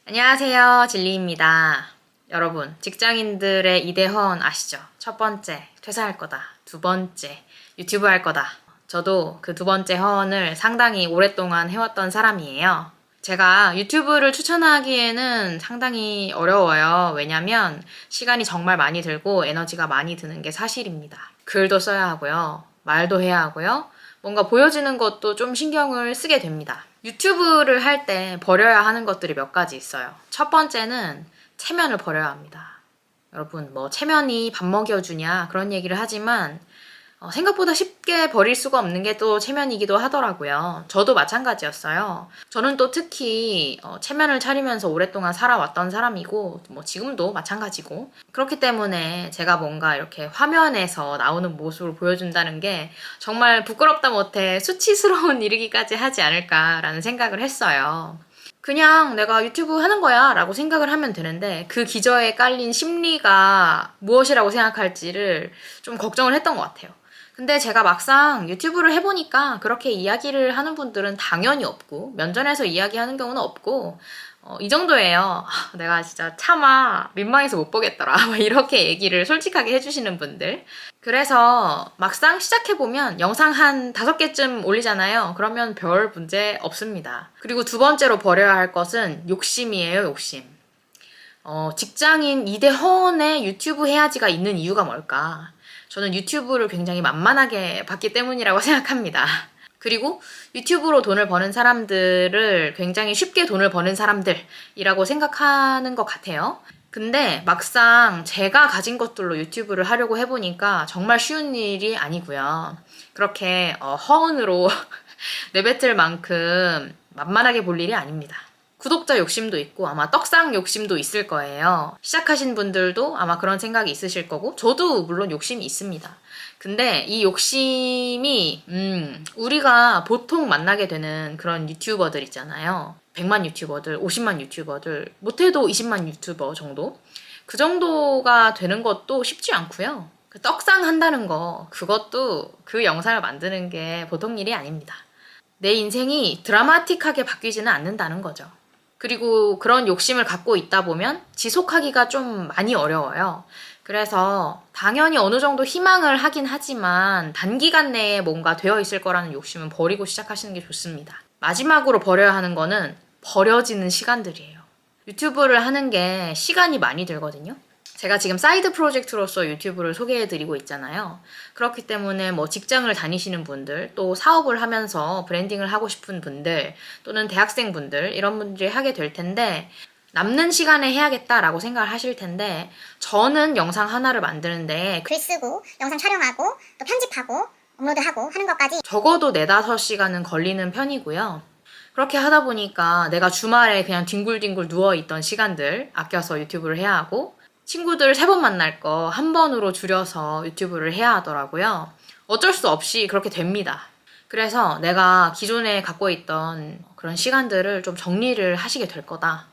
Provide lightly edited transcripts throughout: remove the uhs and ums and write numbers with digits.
안녕하세요, 진리입니다. 여러분, 직장인들의 이대헌 아시죠? 첫 번째, 퇴사할 거다. 두 번째, 유튜브 할 거다. 저도 그 두 번째 허언을 상당히 오랫동안 해왔던 사람이에요. 제가 유튜브를 추천하기에는 상당히 어려워요. 왜냐면 시간이 정말 많이 들고 에너지가 많이 드는 게 사실입니다. 글도 써야 하고요. 말도 해야 하고요. 뭔가 보여지는 것도 좀 신경을 쓰게 됩니다. 유튜브를 할 때 버려야 하는 것들이 몇 가지 있어요. 첫 번째는 체면을 버려야 합니다. 여러분, 체면이 밥 먹여주냐 그런 얘기를 하지만 생각보다 쉽게 버릴 수가 없는 게 또 체면이기도 하더라고요. 저도 마찬가지였어요. 저는 또 특히 체면을 차리면서 오랫동안 살아왔던 사람이고 지금도 마찬가지고 그렇기 때문에 제가 뭔가 이렇게 화면에서 나오는 모습을 보여준다는 게 정말 부끄럽다 못해 수치스러운 일이기까지 하지 않을까라는 생각을 했어요. 그냥 내가 유튜브 하는 거야 라고 생각을 하면 되는데 그 기저에 깔린 심리가 무엇이라고 생각할지를 좀 걱정을 했던 것 같아요. 근데 제가 막상 유튜브를 해보니까 그렇게 이야기를 하는 분들은 당연히 없고 면전에서 이야기하는 경우는 없고 이 정도예요. 내가 진짜 차마 민망해서 못 보겠더라. 이렇게 얘기를 솔직하게 해주시는 분들. 그래서 막상 시작해보면 영상 한 5개쯤 올리잖아요. 그러면 별 문제 없습니다. 그리고 두 번째로 버려야 할 것은 욕심이에요, 욕심. 직장인 이대헌의 유튜브 해야지가 있는 이유가 뭘까? 저는 유튜브를 굉장히 만만하게 봤기 때문이라고 생각합니다. 그리고 유튜브로 돈을 버는 사람들을 굉장히 쉽게 돈을 버는 사람들이라고 생각하는 것 같아요. 근데 막상 제가 가진 것들로 유튜브를 하려고 해보니까 정말 쉬운 일이 아니고요. 그렇게 허언으로 내뱉을 만큼 만만하게 볼 일이 아닙니다. 구독자 욕심도 있고 아마 떡상 욕심도 있을 거예요. 시작하신 분들도 아마 그런 생각이 있으실 거고 저도 물론 욕심이 있습니다. 근데 이 욕심이 우리가 보통 만나게 되는 그런 유튜버들 있잖아요. 100만 유튜버들, 50만 유튜버들, 못해도 20만 유튜버 정도? 그 정도가 되는 것도 쉽지 않고요. 그 떡상 한다는 거, 그것도 그 영상을 만드는 게 보통 일이 아닙니다. 내 인생이 드라마틱하게 바뀌지는 않는다는 거죠. 그리고 그런 욕심을 갖고 있다 보면 지속하기가 좀 많이 어려워요. 그래서 당연히 어느 정도 희망을 하긴 하지만 단기간 내에 뭔가 되어 있을 거라는 욕심은 버리고 시작하시는 게 좋습니다. 마지막으로 버려야 하는 거는 버려지는 시간들이에요. 유튜브를 하는 게 시간이 많이 들거든요. 제가 지금 사이드 프로젝트로서 유튜브를 소개해드리고 있잖아요. 그렇기 때문에 직장을 다니시는 분들, 또 사업을 하면서 브랜딩을 하고 싶은 분들, 또는 대학생분들, 이런 분들이 하게 될 텐데, 남는 시간에 해야겠다라고 생각을 하실 텐데, 저는 영상 하나를 만드는데, 글 쓰고 영상 촬영하고 또 편집하고 업로드하고 하는 것까지 적어도 4-5시간은 걸리는 편이고요. 그렇게 하다 보니까 내가 주말에 그냥 뒹굴뒹굴 누워있던 시간들 아껴서 유튜브를 해야 하고, 친구들 3번 만날 거 한 번으로 줄여서 유튜브를 해야 하더라고요. 어쩔 수 없이 그렇게 됩니다. 그래서 내가 기존에 갖고 있던 그런 시간들을 좀 정리를 하시게 될 거다.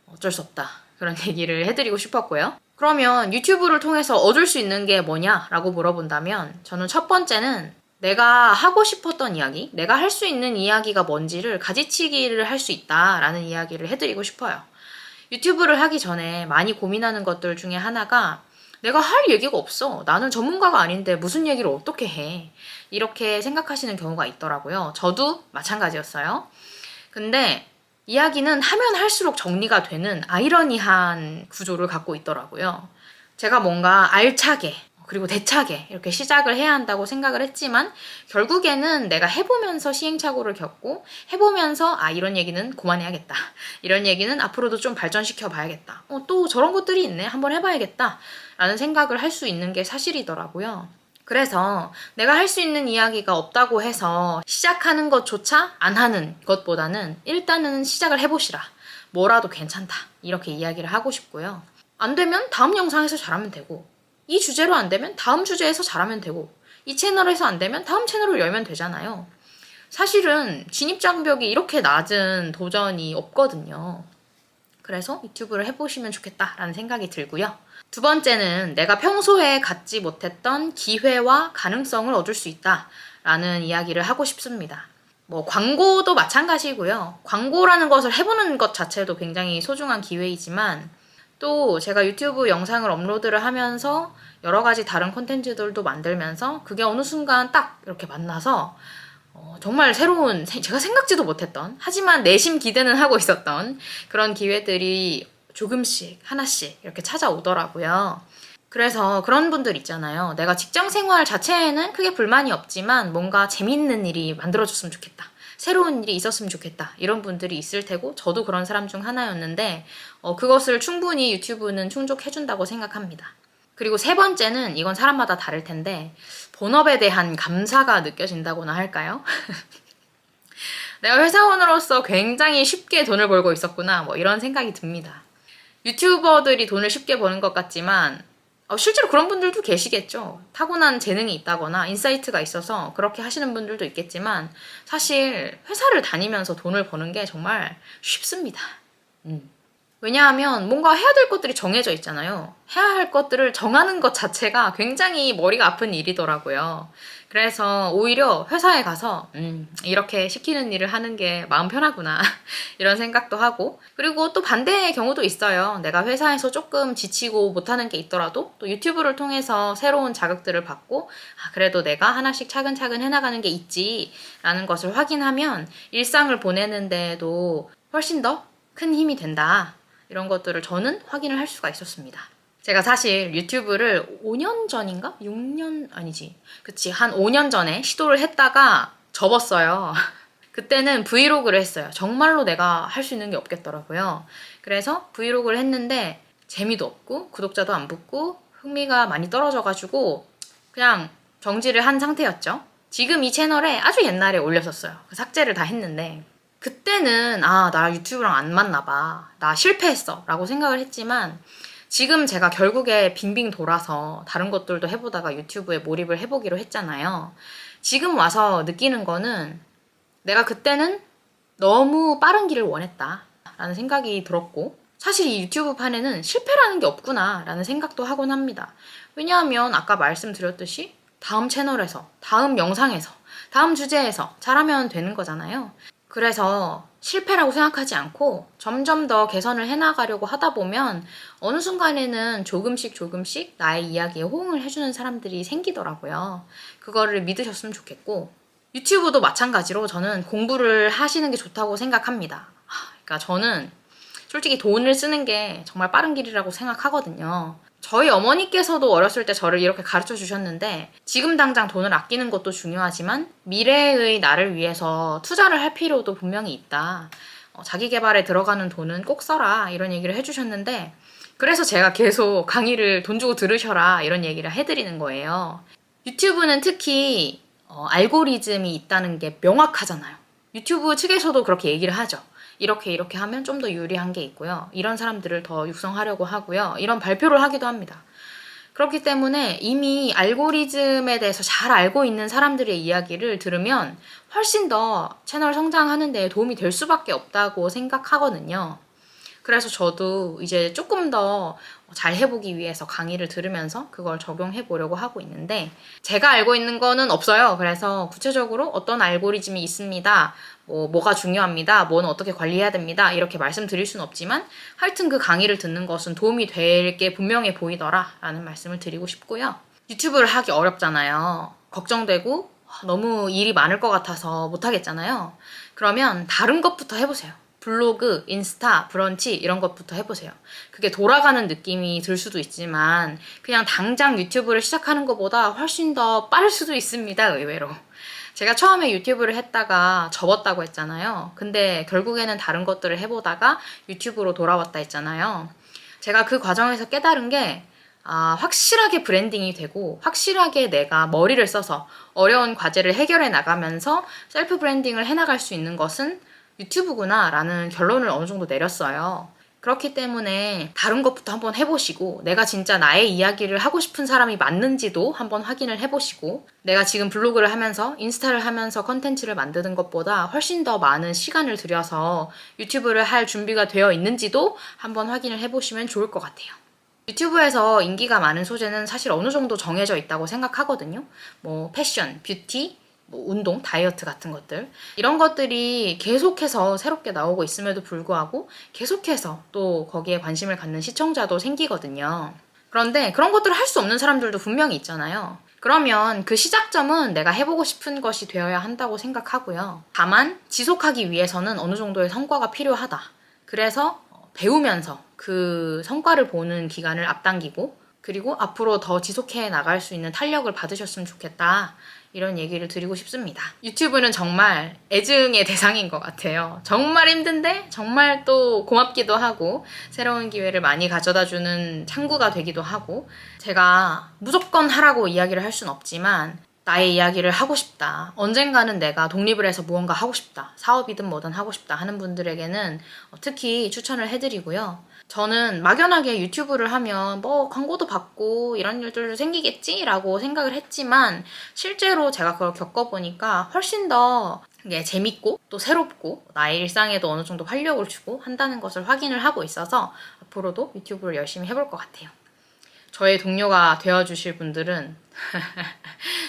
어쩔 수 없다. 그런 얘기를 해드리고 싶었고요. 그러면 유튜브를 통해서 얻을 수 있는 게 뭐냐라고 물어본다면 저는 첫 번째는 내가 하고 싶었던 이야기, 내가 할 수 있는 이야기가 뭔지를 가지치기를 할 수 있다라는 이야기를 해드리고 싶어요. 유튜브를 하기 전에 많이 고민하는 것들 중에 하나가 내가 할 얘기가 없어. 나는 전문가가 아닌데 무슨 얘기를 어떻게 해. 이렇게 생각하시는 경우가 있더라고요. 저도 마찬가지였어요. 근데 이야기는 하면 할수록 정리가 되는 아이러니한 구조를 갖고 있더라고요. 제가 뭔가 알차게 그리고 대차게 이렇게 시작을 해야 한다고 생각을 했지만 결국에는 내가 해보면서 시행착오를 겪고 해보면서 이런 얘기는 그만해야겠다. 이런 얘기는 앞으로도 좀 발전시켜 봐야겠다. 또 저런 것들이 있네. 한번 해봐야겠다. 라는 생각을 할 수 있는 게 사실이더라고요. 그래서 내가 할 수 있는 이야기가 없다고 해서 시작하는 것조차 안 하는 것보다는 일단은 시작을 해보시라. 뭐라도 괜찮다. 이렇게 이야기를 하고 싶고요. 안 되면 다음 영상에서 잘하면 되고 이 주제로 안 되면 다음 주제에서 잘하면 되고 이 채널에서 안 되면 다음 채널을 열면 되잖아요. 사실은 진입장벽이 이렇게 낮은 도전이 없거든요. 그래서 유튜브를 해보시면 좋겠다라는 생각이 들고요. 두 번째는 내가 평소에 갖지 못했던 기회와 가능성을 얻을 수 있다라는 이야기를 하고 싶습니다. 뭐 광고도 마찬가지고요. 광고라는 것을 해보는 것 자체도 굉장히 소중한 기회이지만 또 제가 유튜브 영상을 업로드를 하면서 여러 가지 다른 콘텐츠들도 만들면서 그게 어느 순간 딱 이렇게 만나서 정말 새로운 제가 생각지도 못했던 하지만 내심 기대는 하고 있었던 그런 기회들이 조금씩 하나씩 이렇게 찾아오더라고요. 그래서 그런 분들 있잖아요. 내가 직장 생활 자체에는 크게 불만이 없지만 뭔가 재밌는 일이 만들어졌으면 좋겠다. 새로운 일이 있었으면 좋겠다. 이런 분들이 있을 테고 저도 그런 사람 중 하나였는데 그것을 충분히 유튜브는 충족해준다고 생각합니다. 그리고 세 번째는 이건 사람마다 다를 텐데 본업에 대한 감사가 느껴진다고나 할까요? 내가 회사원으로서 굉장히 쉽게 돈을 벌고 있었구나 뭐 이런 생각이 듭니다. 유튜버들이 돈을 쉽게 버는 것 같지만 실제로 그런 분들도 계시겠죠. 타고난 재능이 있다거나 인사이트가 있어서 그렇게 하시는 분들도 있겠지만 사실 회사를 다니면서 돈을 버는 게 정말 쉽습니다. 왜냐하면 뭔가 해야 될 것들이 정해져 있잖아요. 해야 할 것들을 정하는 것 자체가 굉장히 머리가 아픈 일이더라고요. 그래서 오히려 회사에 가서 이렇게 시키는 일을 하는 게 마음 편하구나 이런 생각도 하고 그리고 또 반대의 경우도 있어요. 내가 회사에서 조금 지치고 못하는 게 있더라도 또 유튜브를 통해서 새로운 자극들을 받고 그래도 내가 하나씩 차근차근 해나가는 게 있지 라는 것을 확인하면 일상을 보내는데도 훨씬 더 큰 힘이 된다. 이런 것들을 저는 확인을 할 수가 있었습니다. 제가 사실 유튜브를 5년 전인가? 6년 아니지. 그치. 한 5년 전에 시도를 했다가 접었어요. 그때는 브이로그를 했어요. 정말로 내가 할 수 있는 게 없겠더라고요. 그래서 브이로그를 했는데 재미도 없고 구독자도 안 붙고 흥미가 많이 떨어져가지고 그냥 정지를 한 상태였죠. 지금 이 채널에 아주 옛날에 올렸었어요. 삭제를 다 했는데 그때는 나 유튜브랑 안 맞나 봐. 나 실패했어. 라고 생각을 했지만 지금 제가 결국에 빙빙 돌아서 다른 것들도 해보다가 유튜브에 몰입을 해보기로 했잖아요. 지금 와서 느끼는 거는 내가 그때는 너무 빠른 길을 원했다. 라는 생각이 들었고 사실 이 유튜브 판에는 실패라는 게 없구나. 라는 생각도 하곤 합니다. 왜냐하면 아까 말씀드렸듯이 다음 채널에서, 다음 영상에서, 다음 주제에서 잘하면 되는 거잖아요. 그래서 실패라고 생각하지 않고 점점 더 개선을 해나가려고 하다 보면 어느 순간에는 조금씩 나의 이야기에 호응을 해주는 사람들이 생기더라고요. 그거를 믿으셨으면 좋겠고 유튜브도 마찬가지로 저는 공부를 하시는 게 좋다고 생각합니다. 그러니까 저는 솔직히 돈을 쓰는 게 정말 빠른 길이라고 생각하거든요. 저희 어머니께서도 어렸을 때 저를 이렇게 가르쳐 주셨는데 지금 당장 돈을 아끼는 것도 중요하지만 미래의 나를 위해서 투자를 할 필요도 분명히 있다. 자기 개발에 들어가는 돈은 꼭 써라 이런 얘기를 해주셨는데 그래서 제가 계속 강의를 돈 주고 들으셔라 이런 얘기를 해드리는 거예요. 유튜브는 특히 알고리즘이 있다는 게 명확하잖아요. 유튜브 측에서도 그렇게 얘기를 하죠. 이렇게 하면 좀 더 유리한 게 있고요. 이런 사람들을 더 육성하려고 하고요. 이런 발표를 하기도 합니다. 그렇기 때문에 이미 알고리즘에 대해서 잘 알고 있는 사람들의 이야기를 들으면 훨씬 더 채널 성장하는 데 도움이 될 수밖에 없다고 생각하거든요. 그래서 저도 이제 조금 더 잘 해보기 위해서 강의를 들으면서 그걸 적용해 보려고 하고 있는데 제가 알고 있는 거는 없어요. 그래서 구체적으로 어떤 알고리즘이 있습니다. 뭐가 중요합니다. 뭐는 어떻게 관리해야 됩니다. 이렇게 말씀드릴 수는 없지만 하여튼 그 강의를 듣는 것은 도움이 될 게 분명해 보이더라 라는 말씀을 드리고 싶고요. 유튜브를 하기 어렵잖아요. 걱정되고 너무 일이 많을 것 같아서 못하겠잖아요. 그러면 다른 것부터 해보세요. 블로그, 인스타, 브런치 이런 것부터 해보세요. 그게 돌아가는 느낌이 들 수도 있지만 그냥 당장 유튜브를 시작하는 것보다 훨씬 더 빠를 수도 있습니다. 의외로. 제가 처음에 유튜브를 했다가 접었다고 했잖아요. 근데 결국에는 다른 것들을 해보다가 유튜브로 돌아왔다 했잖아요. 제가 그 과정에서 깨달은 게 확실하게 브랜딩이 되고 확실하게 내가 머리를 써서 어려운 과제를 해결해 나가면서 셀프 브랜딩을 해나갈 수 있는 것은 유튜브구나 라는 결론을 어느 정도 내렸어요. 그렇기 때문에 다른 것부터 한번 해보시고 내가 진짜 나의 이야기를 하고 싶은 사람이 맞는지도 한번 확인을 해보시고 내가 지금 블로그를 하면서 인스타를 하면서 컨텐츠를 만드는 것보다 훨씬 더 많은 시간을 들여서 유튜브를 할 준비가 되어 있는지도 한번 확인을 해보시면 좋을 것 같아요. 유튜브에서 인기가 많은 소재는 사실 어느 정도 정해져 있다고 생각하거든요. 패션, 뷰티, 뭐 운동, 다이어트 같은 것들 이런 것들이 계속해서 새롭게 나오고 있음에도 불구하고 계속해서 또 거기에 관심을 갖는 시청자도 생기거든요. 그런데 그런 것들을 할 수 없는 사람들도 분명히 있잖아요. 그러면 그 시작점은 내가 해보고 싶은 것이 되어야 한다고 생각하고요. 다만 지속하기 위해서는 어느 정도의 성과가 필요하다. 그래서 배우면서 그 성과를 보는 기간을 앞당기고 그리고 앞으로 더 지속해 나갈 수 있는 탄력을 받으셨으면 좋겠다. 이런 얘기를 드리고 싶습니다. 유튜브는 정말 애증의 대상인 것 같아요. 정말 힘든데 정말 또 고맙기도 하고 새로운 기회를 많이 가져다주는 창구가 되기도 하고 제가 무조건 하라고 이야기를 할 순 없지만 나의 이야기를 하고 싶다. 언젠가는 내가 독립을 해서 무언가 하고 싶다. 사업이든 뭐든 하고 싶다 하는 분들에게는 특히 추천을 해드리고요. 저는 막연하게 유튜브를 하면 뭐 광고도 받고 이런 일들도 생기겠지라고 생각을 했지만 실제로 제가 그걸 겪어보니까 훨씬 더 재밌고 또 새롭고 나의 일상에도 어느 정도 활력을 주고 한다는 것을 확인을 하고 있어서 앞으로도 유튜브를 열심히 해볼 것 같아요. 저의 동료가 되어주실 분들은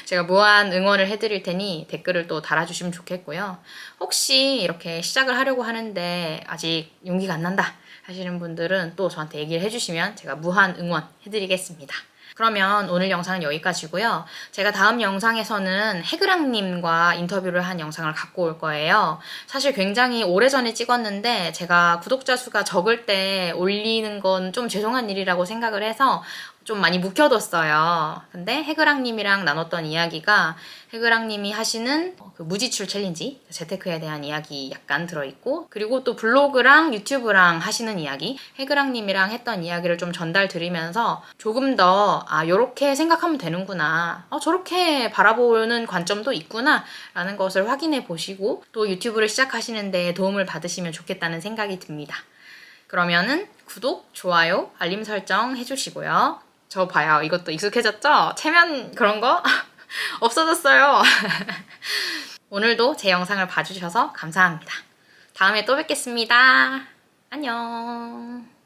제가 무한 응원을 해드릴 테니 댓글을 또 달아주시면 좋겠고요. 혹시 이렇게 시작을 하려고 하는데 아직 용기가 안 난다 하시는 분들은 또 저한테 얘기를 해주시면 제가 무한 응원 해드리겠습니다. 그러면 오늘 영상은 여기까지고요. 제가 다음 영상에서는 해그랑님과 인터뷰를 한 영상을 갖고 올 거예요. 사실 굉장히 오래전에 찍었는데 제가 구독자 수가 적을 때 올리는 건 좀 죄송한 일이라고 생각을 해서 좀 많이 묵혀뒀어요. 근데 해그랑님이랑 나눴던 이야기가 해그랑님이 하시는 그 무지출 챌린지, 재테크에 대한 이야기 약간 들어있고 그리고 또 블로그랑 유튜브랑 하시는 이야기, 해그랑님이랑 했던 이야기를 좀 전달 드리면서 조금 더 요렇게 생각하면 되는구나, 저렇게 바라보는 관점도 있구나 라는 것을 확인해 보시고 또 유튜브를 시작하시는 데 도움을 받으시면 좋겠다는 생각이 듭니다. 그러면은 구독, 좋아요, 알림 설정 해주시고요. 저 봐요. 이것도 익숙해졌죠? 체면 그런 거 없어졌어요. 오늘도 제 영상을 봐주셔서 감사합니다. 다음에 또 뵙겠습니다. 안녕.